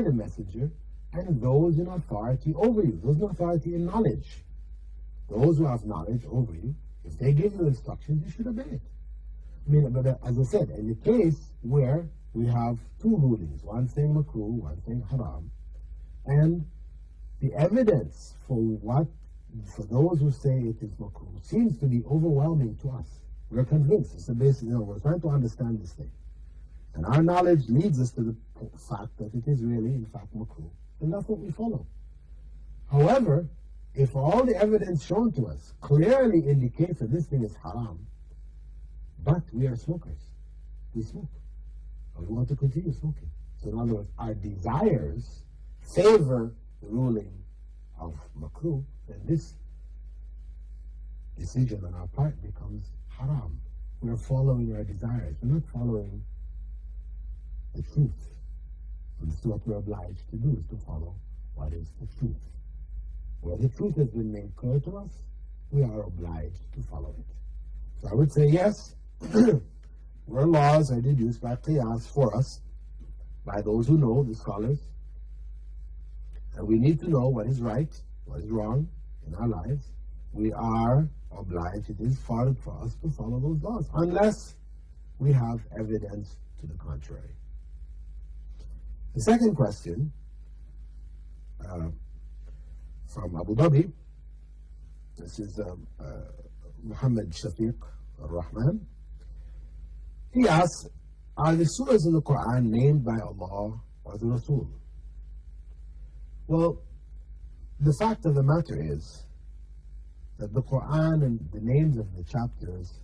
the messenger and those in authority over you, those in authority in knowledge. Those who have knowledge over you, if they give you instructions, you should obey it. I mean, but as I said, in the case where we have two rulings, one saying makruh, one saying haram, and the evidence for those who say it is makruh seems to be overwhelming to us. We're convinced. It's a basic, we're trying to understand this thing. And our knowledge leads us to the fact that it is really, in fact, makruh. And that's what we follow. However, if all the evidence shown to us clearly indicates that this thing is haram, but we are smokers, we smoke, and we want to continue smoking. So in other words, our desires favor the ruling of makruh, then this decision on our part becomes haram. We're following our desires. We're not following the truth. And this is what we're obliged to do, is to follow what is the truth. Where the truth has been made clear to us, we are obliged to follow it. So I would say yes, where laws are deduced by qiyas for us, by those who know, the scholars, and we need to know what is right, what is wrong in our lives, we are obliged, it is fard for us to follow those laws, unless we have evidence to the contrary. The second question from Abu Dhabi, this is Muhammad Shafiq al-Rahman. He asks, are the surahs in the Quran named by Allah or the Rasul? Well, the fact of the matter is that the Quran and the names of the chapters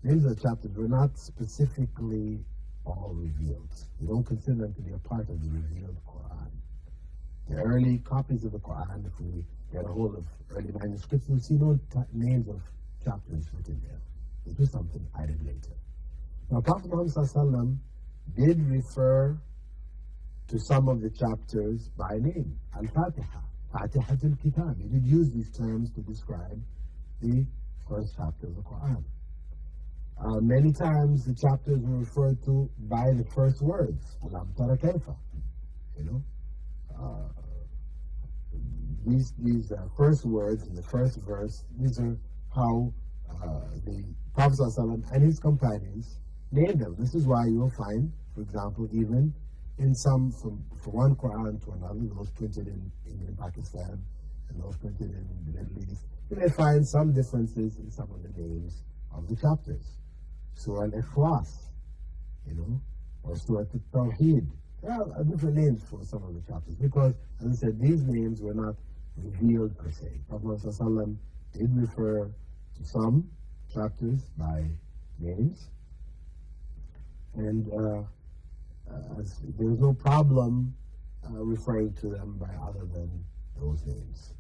were not specifically all revealed. We don't consider them to be a part of the revealed Quran. The early copies of the Quran, if we get a hold of early manuscripts, we'll see no names of chapters written there. This was something added later. Now, Prophet Muhammad ﷺ did refer to some of the chapters by name. Al-Fatiha, Fatihatul Kitab. He did use these terms to describe the first chapter of the Quran. Many times the chapters were referred to by the first words. Alam tara kayfa. These first words in the first verse, these are how the Prophet ﷺ and his companions named them. This is why you will find, for example, even in some, from one Quran to another, those printed in India and Pakistan, and those printed in the Middle East, you may find some differences in some of the names of the chapters. Surah Al-Ikhlas, or Surah Al-Tawheed. There are different names for some of the chapters, because, as I said, these names were not revealed per se. Prophet ﷺ did refer to some chapters by names, and there's no problem referring to them by other than those names.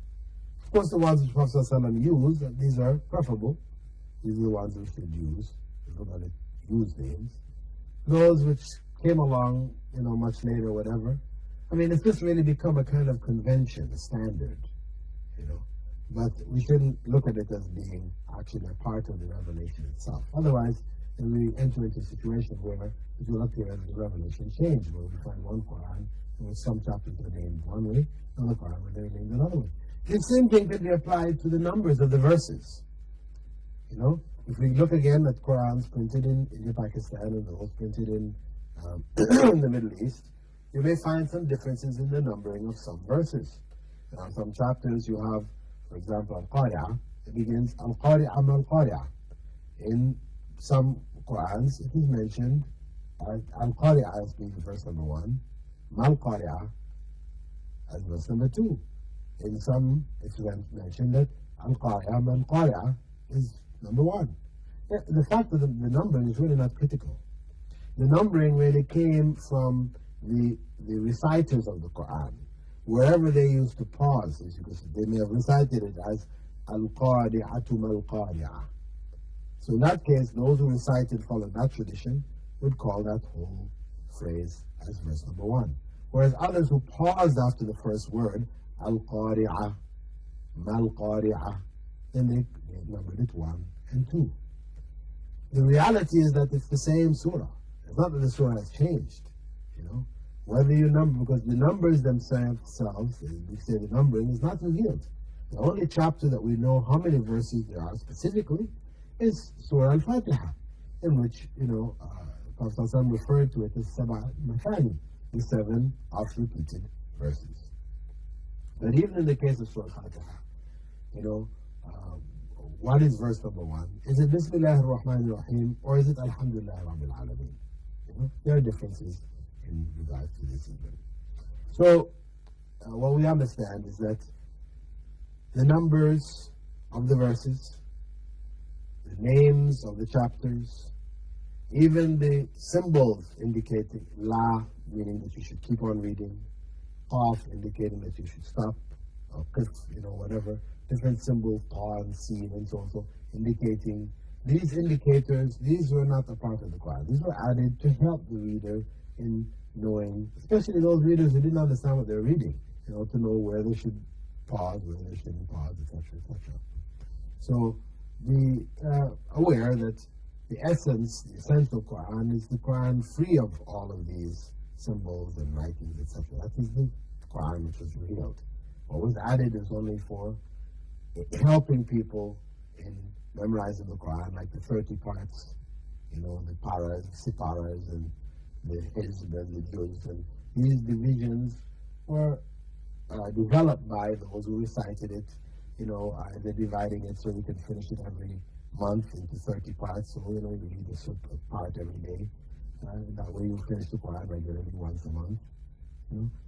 Of course, the ones which Prophet ﷺ used, these are preferable. These are the ones we should use. We're going to use names. Those which came along, much later, whatever. I mean, it's just really become a kind of convention, a standard, But we shouldn't look at it as being actually a part of the revelation itself. Otherwise, then we enter into a situation where it will appear as the revelation changed, where we find one Quran where some chapters are named one way, another Quran where they're named another way. The same thing can be applied to the numbers of the verses. If we look again at Qurans printed in India, Pakistan, and those printed in the Middle East, you may find some differences in the numbering of some verses. Now, some chapters you have, for example, Al-Qari'ah, it begins Al-Qari'ah Mal-Qari'ah. In some Qurans, it is mentioned Al-Qari'ah as being verse number 1, Mal-Qari'ah as verse number 2. In some, it's mentioned that Al-Qari'ah Man-Qari'ah is number 1. The fact that the numbering is really not critical. The numbering really came from the reciters of the Quran. Wherever they used to pause, as you can see, they may have recited it as Al-Qari'atu Mal-Qari'ah. So in that case, those who recited following that tradition would call that whole phrase as verse number 1. Whereas others who paused after the first word, Al-Qari'ah, Mal-Qari'ah, then they numbered it 1 and 2. The reality is that it's the same surah. It's not that the surah has changed, Whether you number, because the numbers themselves, we say the numbering is not revealed. The only chapter that we know how many verses there are specifically is Surah Al-Fatiha, in which, Prophet ﷺ referred to it as Sab'a Mathani, the 7 oft-repeated verses. But even in the case of Surah Al-Fatiha, what is verse number 1? Is it Bismillah ar-Rahman ar-Rahim, or is it Alhamdulillah Rabbil Alameen? There are differences in regards to this even. So, what we understand is that the numbers of the verses, the names of the chapters, even the symbols indicating La, meaning that you should keep on reading, Qaf, indicating that you should stop, or Qif, whatever, different symbols, Ta and Sin and so on, so indicating. These indicators, these were not a part of the Quran. These were added to help the reader in knowing, especially those readers who didn't understand what they were reading, to know where they should pause, where they shouldn't pause, etc., etc. So be aware that the essential Quran is the Quran free of all of these symbols and writings, etc. That is the Quran which was revealed. What was added is only for helping people in memorizing the Quran, like the 30 parts, the paras, siparas, and the hizb and the juz, and these divisions were developed by those who recited it. They're dividing it so you can finish it every month into 30 parts. So you read a part every day. That way you finish the Quran regularly once a month.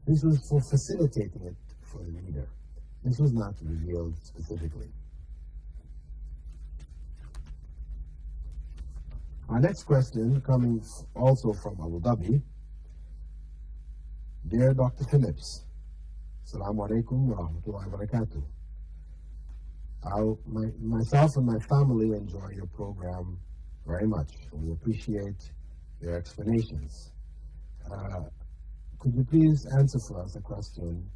This was for facilitating it for the reader. This was not revealed specifically. Our next question, coming also from Abu Dhabi. Dear Dr. Phillips, Assalamu alaikum wa rahmatullahi wa barakatuh. Myself and my family enjoy your program very much. We appreciate your explanations. Could you please answer for us a question,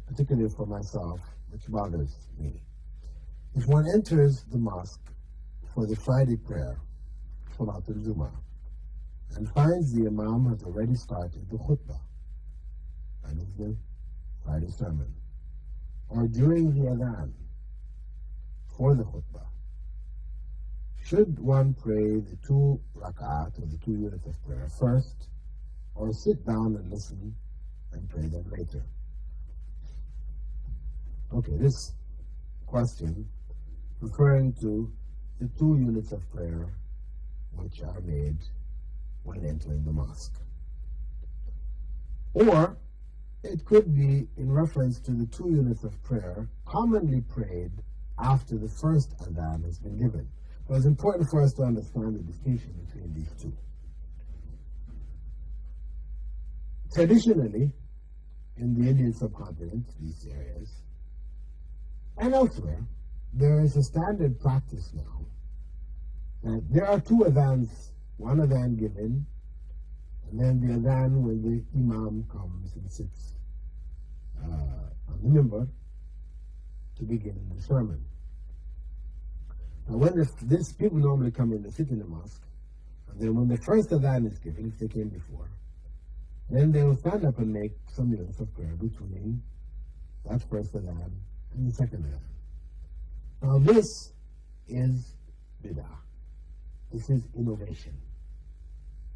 particularly for myself, which bothers me? If one enters the mosque for the Friday prayer, Salat al-Jum'ah, and finds the Imam has already started the khutbah, that is the Friday sermon, or during the adhan for the khutbah, should one pray the 2 rak'at or the 2 units of prayer first, or sit down and listen and pray them later? Okay, this question referring to the 2 units of prayer which are made when entering the mosque. Or it could be in reference to the 2 units of prayer commonly prayed after the first adhan has been given. Well, it's important for us to understand the distinction between these two. Traditionally, in the Indian subcontinent, these areas, and elsewhere, there is a standard practice now that there are 2 adhans, one adhan given, and then the adhan when the Imam comes and sits on the minbar to begin the sermon. Now, when this people normally come in, they sit in the mosque, and then when the first adhan is given, if they came before, then they will stand up and make some units of prayer between that first adhan and the second adhan. Now, this is bid'ah. This is innovation.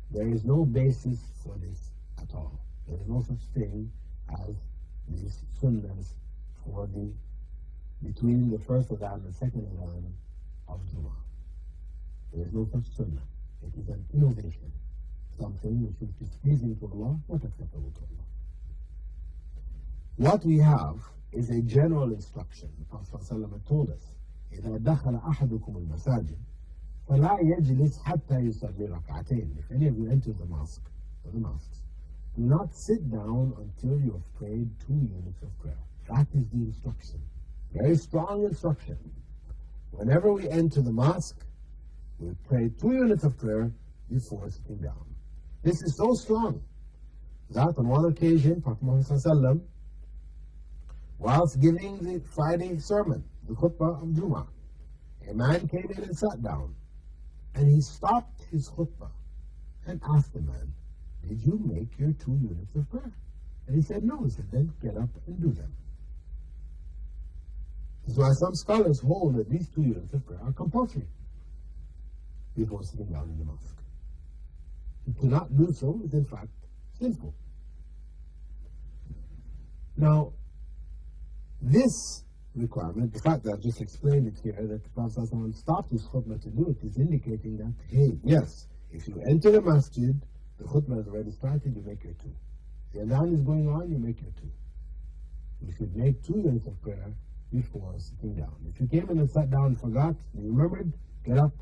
There is no basis for this at all. There is no such thing as these sunnahs for between the first adhan and the second adhan of Jummah. There is no such sunnah. It is an innovation, something which is displeasing to Allah, not acceptable to Allah. What we have is a general instruction. The Prophet ﷺ told us, إِذَا دَخَلَ أَحَدُكُمُ الْمَسَاجِدِ فَلَا يَجْلِسْ حَتَّى يُصَلِّي رَكْعَتَيْنِ. If any of you enter the mosque, or the mosques, do not sit down until you have prayed 2 units of prayer. That is the instruction. Very strong instruction. Whenever we enter the mosque, we pray 2 units of prayer before sitting down. This is so strong that on one occasion, Prophet Muhammad ﷺ, whilst giving the Friday sermon, the khutbah of Jummah, a man came in and sat down, and he stopped his khutbah and asked the man, did you make your 2 units of prayer? And he said, no. He said, then get up and do them. That's why some scholars hold that these 2 units of prayer are compulsory before sitting down in the mosque. To not do so is in fact sinful. Now, this requirement, the fact that I've just explained it here, that the Prophet ﷺ stopped his khutbah to do it, is indicating that, hey, yes, if you enter the masjid, the khutbah is already started, you make your 2. The adhan is going on, you make your 2. You should make 2 units of prayer before sitting down. If you came in and sat down and forgot, you remembered, get up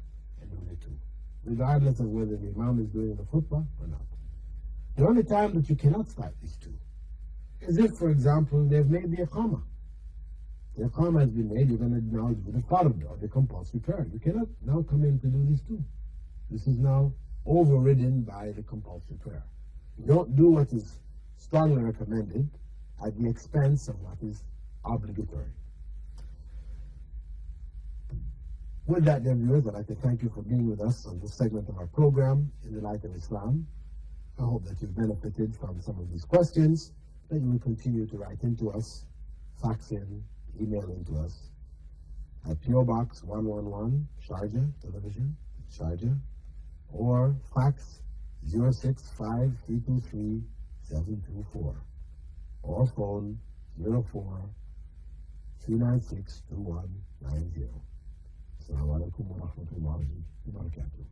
and do the 2. Regardless of whether the imam is doing the khutbah or not. The only time that you cannot start these 2 is if, for example, they've made the iqamah. The iqamah has been made, you're going to now do the fard, or the compulsory prayer. You cannot now come in to do these 2. This is now overridden by the compulsory prayer. You don't do what is strongly recommended at the expense of what is obligatory. With that, dear viewers, I'd like to thank you for being with us on this segment of our program, In the Light of Islam. I hope that you've benefited from some of these questions, that you will continue to write into us, fax in, email into us at P.O. Box 111, Sharjah, Television, Sharjah, or fax 065-323-724, or phone 04-396-2190. Assalamu alaikum wa rahmatullahi wa barakatuh.